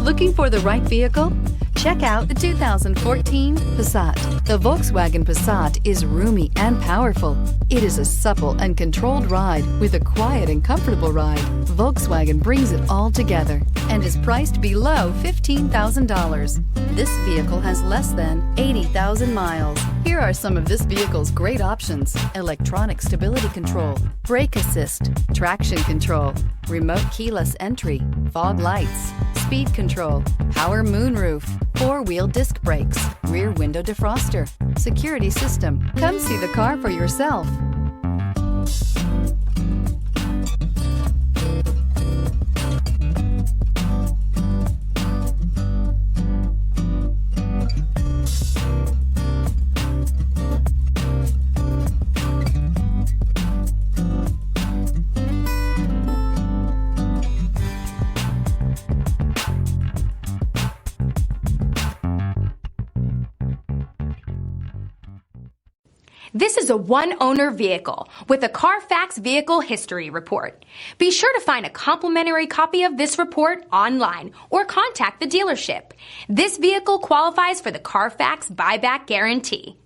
Looking for the right vehicle? Check out the 2014 Passat. The Volkswagen Passat is roomy and powerful. It is a supple and controlled ride with a quiet and comfortable ride. Volkswagen brings it all together and is priced below $15,000. This vehicle has less than 80,000 miles. Here are some of this vehicle's great options: electronic stability control, brake assist, traction control, remote keyless entry, fog lights, speed control, power moonroof, four-wheel disc brakes, rear window defroster, security system. Come see the car for yourself. This is a one-owner vehicle with a Carfax Vehicle History Report. Be sure to find a complimentary copy of this report online or contact the dealership. This vehicle qualifies for the Carfax Buyback Guarantee.